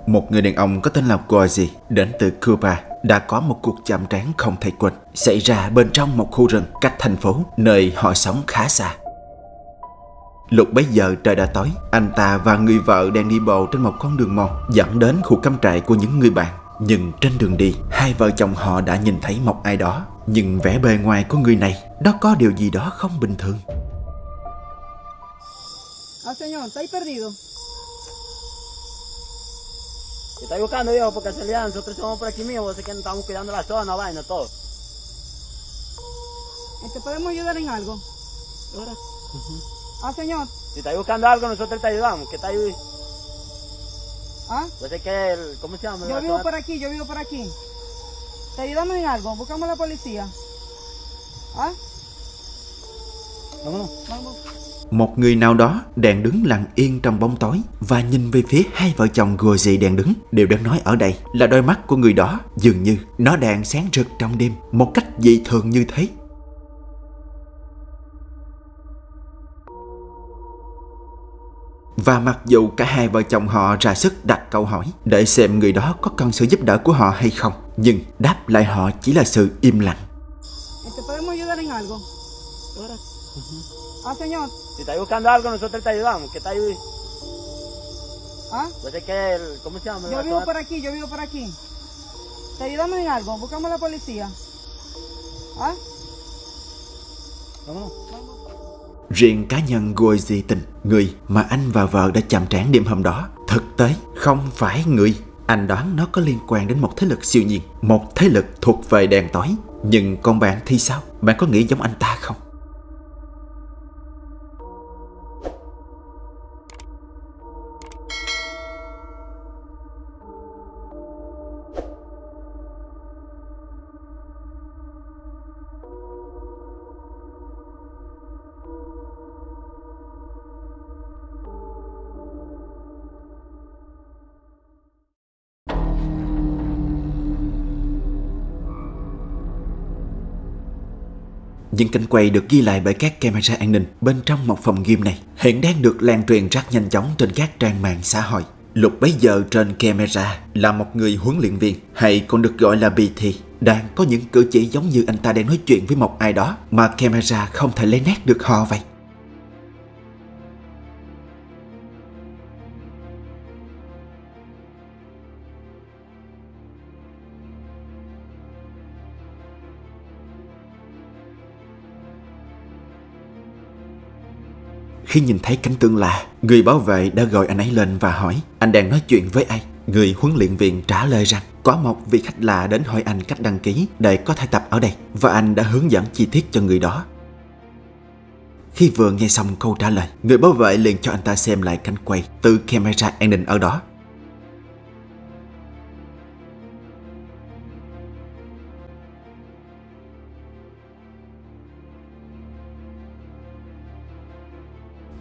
Một người đàn ông có tên là Gozi đến từ Cuba đã có một cuộc chạm trán không thể quên xảy ra bên trong một khu rừng cách thành phố nơi họ sống khá xa. Lúc bấy giờ trời đã tối, anh ta và người vợ đang đi bộ trên một con đường mòn dẫn đến khu cắm trại của những người bạn. Nhưng trên đường đi, hai vợ chồng họ đã nhìn thấy một ai đó. Nhưng vẻ bề ngoài của người này, đó có điều gì đó không bình thường. Señor, ¿está ahí perdido? ¿Te está buscando, viejo? Por casualidad, nosotros somos por aquí mismo, vos sé que estamos cuidando la zona, vaina, todo. ¿Te podemos ayudar en algo? ¿Ahora? Señor. Si está buscando algo, nosotros te ayudamos, que está ahí. Pues es que ¿cómo se llama? Yo vivo por aquí. ¿Te ayudamos en algo? Buscamos a la policía. Vámonos. Vamos. Một người nào đó đang đứng lặng yên trong bóng tối và nhìn về phía hai vợ chồng Gozi đang đứng. Điều đang nói ở đây là đôi mắt của người đó dường như nó đang sáng rực trong đêm một cách dị thường như thế. Và mặc dù cả hai vợ chồng họ ra sức đặt câu hỏi để xem người đó có cần sự giúp đỡ của họ hay không, nhưng đáp lại họ chỉ là sự im lặng. Señor. Si está buscando algo, nosotros te ayudamos, que está ahí. Pues es que ¿cómo se llama? Yo vivo por aquí. ¿Te ayudamos en algo? Buscamos a la policía. Vámonos. Riêng cá nhân Gozi Tình, người mà anh và vợ đã chạm trán đêm hôm đó, thực tế không phải người. Anh đoán nó có liên quan đến một thế lực siêu nhiên, một thế lực thuộc về đèn tối. Nhưng còn bạn thì sao? Bạn có nghĩ giống anh ta không? Những cảnh quay được ghi lại bởi các camera an ninh bên trong một phòng gym này hiện đang được lan truyền rất nhanh chóng trên các trang mạng xã hội. Lúc bấy giờ trên camera là một người huấn luyện viên, hay còn được gọi là PT, đang có những cử chỉ giống như anh ta đang nói chuyện với một ai đó mà camera không thể lấy nét được họ vậy. Khi nhìn thấy cảnh tượng lạ, người bảo vệ đã gọi anh ấy lên và hỏi anh đang nói chuyện với ai. Người huấn luyện viên trả lời rằng có một vị khách lạ đến hỏi anh cách đăng ký để có thể tập ở đây, và anh đã hướng dẫn chi tiết cho người đó. Khi vừa nghe xong câu trả lời, người bảo vệ liền cho anh ta xem lại cảnh quay từ camera an ninh ở đó.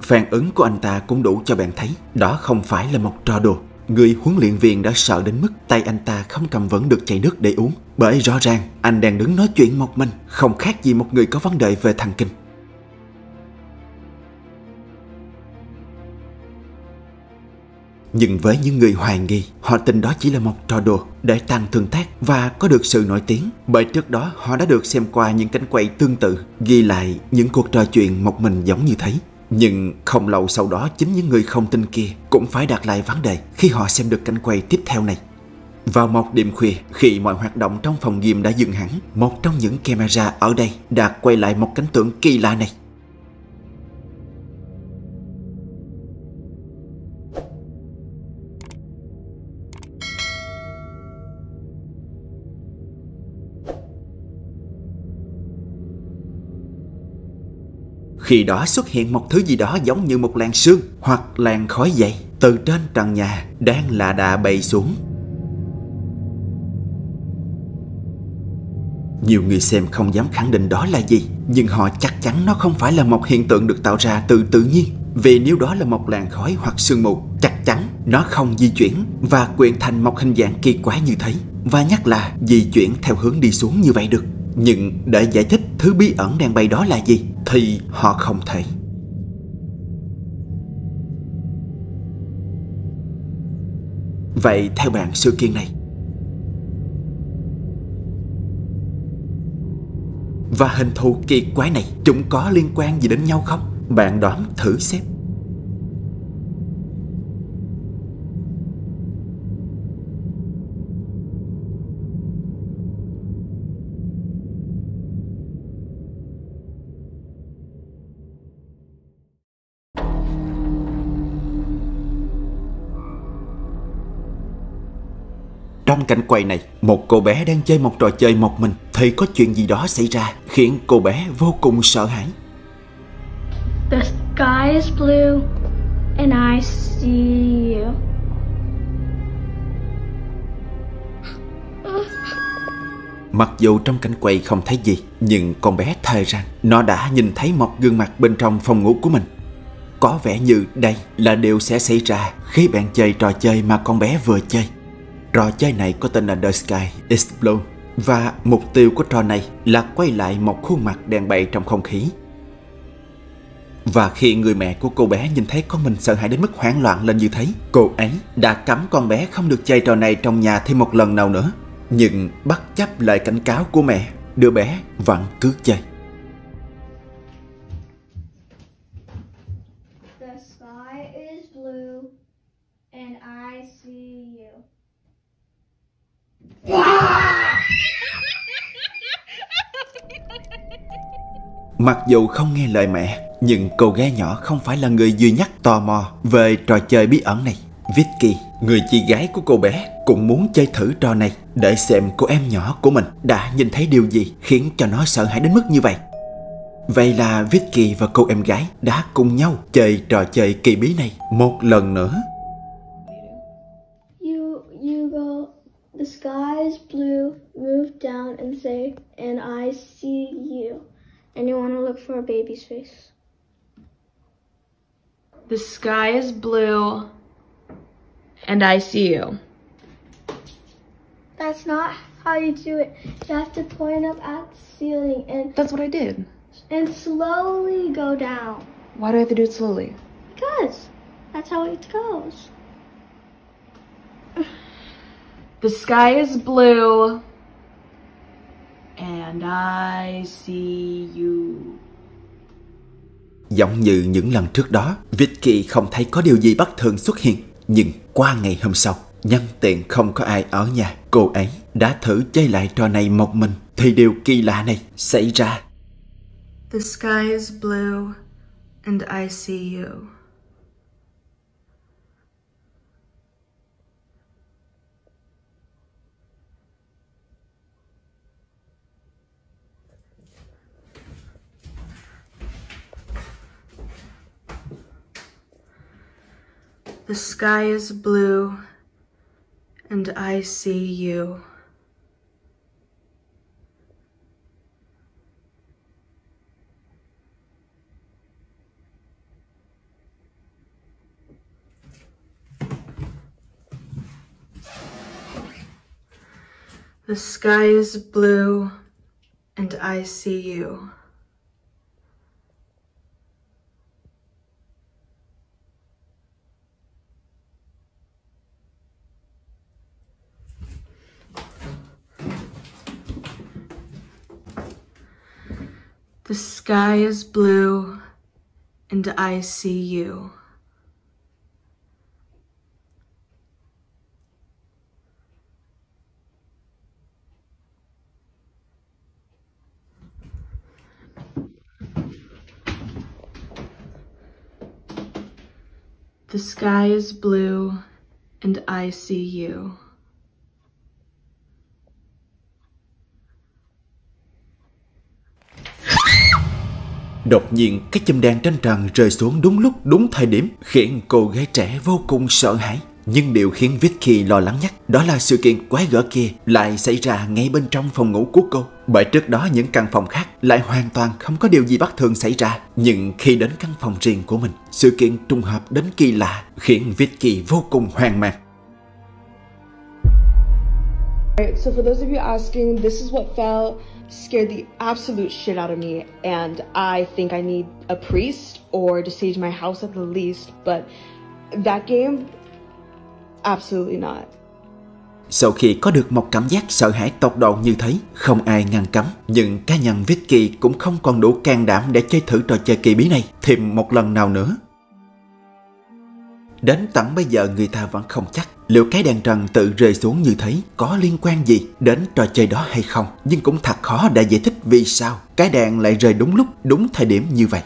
Phản ứng của anh ta cũng đủ cho bạn thấy đó không phải là một trò đùa. Người huấn luyện viên đã sợ đến mức tay anh ta không cầm vững được chai nước để uống, bởi rõ ràng anh đang đứng nói chuyện một mình, không khác gì một người có vấn đề về thần kinh. Nhưng với những người hoài nghi, họ tin đó chỉ là một trò đùa để tăng tương tác và có được sự nổi tiếng, bởi trước đó họ đã được xem qua những cảnh quay tương tự ghi lại những cuộc trò chuyện một mình giống như thế. Nhưng không lâu sau đó, chính những người không tin kia cũng phải đặt lại vấn đề khi họ xem được cảnh quay tiếp theo này. Vào một đêm khuya, khi mọi hoạt động trong phòng gym đã dừng hẳn, một trong những camera ở đây đã quay lại một cảnh tượng kỳ lạ này. Khi đó xuất hiện một thứ gì đó giống như một làn sương hoặc làn khói dày từ trên trần nhà đang lả đả bay xuống. Nhiều người xem không dám khẳng định đó là gì, nhưng họ chắc chắn nó không phải là một hiện tượng được tạo ra từ tự nhiên. Vì nếu đó là một làn khói hoặc sương mù, chắc chắn nó không di chuyển và quyện thành một hình dạng kỳ quái như thế, và nhắc là di chuyển theo hướng đi xuống như vậy được. Nhưng để giải thích thứ bí ẩn đang bay đó là gì thì họ không thể. Vậy theo bạn sự kiện này và hình thù kỳ quái này, chúng có liên quan gì đến nhau không? Bạn đoán thử xem. Trong cảnh quay này, một cô bé đang chơi một trò chơi một mình thì có chuyện gì đó xảy ra khiến cô bé vô cùng sợ hãi. The sky is blue and I see you. Mặc dù trong cảnh quay không thấy gì, nhưng con bé thề rằng nó đã nhìn thấy một gương mặt bên trong phòng ngủ của mình. Có vẻ như đây là điều sẽ xảy ra khi bạn chơi trò chơi mà con bé vừa chơi. Trò chơi này có tên là The Sky is Blue và mục tiêu của trò này là quay lại một khuôn mặt đang bay trong không khí. Và khi người mẹ của cô bé nhìn thấy con mình sợ hãi đến mức hoảng loạn lên như thế, cô ấy đã cấm con bé không được chơi trò này trong nhà thêm một lần nào nữa. Nhưng bất chấp lời cảnh cáo của mẹ, đứa bé vẫn cứ chơi. The sky is blue and I see you. Mặc dù không nghe lời mẹ, nhưng cô gái nhỏ không phải là người duy nhất tò mò về trò chơi bí ẩn này. Vicky, người chị gái của cô bé, cũng muốn chơi thử trò này để xem cô em nhỏ của mình đã nhìn thấy điều gì khiến cho nó sợ hãi đến mức như vậy. Vậy là Vicky và cô em gái đã cùng nhau chơi trò chơi kỳ bí này một lần nữa. You go, the sky is blue, move down and say, and I see you. And you want to look for a baby's face. The sky is blue and I see you. That's not how you do it. You have to point up at the ceiling and... That's what I did. And slowly go down. Why do I have to do it slowly? Because that's how it goes. The sky is blue and I see you. Giống như những lần trước đó, Vicky không thấy có điều gì bất thường xuất hiện. Nhưng qua ngày hôm sau, nhân tiện không có ai ở nhà, cô ấy đã thử chơi lại trò này một mình thì điều kỳ lạ này xảy ra. The sky is blue and I see you. The sky is blue and I see you. The sky is blue and I see you. The sky is blue and I see you. The sky is blue and I see you. Đột nhiên, cái chùm đèn trên trần rơi xuống đúng lúc, đúng thời điểm, khiến cô gái trẻ vô cùng sợ hãi. Nhưng điều khiến Vicky lo lắng nhất đó là sự kiện quái gở kia lại xảy ra ngay bên trong phòng ngủ của cô. Bởi trước đó những căn phòng khác lại hoàn toàn không có điều gì bất thường xảy ra. Nhưng khi đến căn phòng riêng của mình, sự kiện trùng hợp đến kỳ lạ khiến Vicky vô cùng hoang mang. Alright, so for those of you asking, this is what scared the absolute shit out of me, and I think I need a priest or to sage my house at the least, but that game Absolutely not. Sau khi có được một cảm giác sợ hãi tột độ như thế, không ai ngăn cấm, nhưng cá nhân Vicky cũng không còn đủ can đảm để chơi thử trò chơi kỳ bí này thêm một lần nào nữa. Đến tận bây giờ người ta vẫn không chắc liệu cái đèn trần tự rơi xuống như thế có liên quan gì đến trò chơi đó hay không. Nhưng cũng thật khó để giải thích vì sao cái đèn lại rơi đúng lúc, đúng thời điểm như vậy.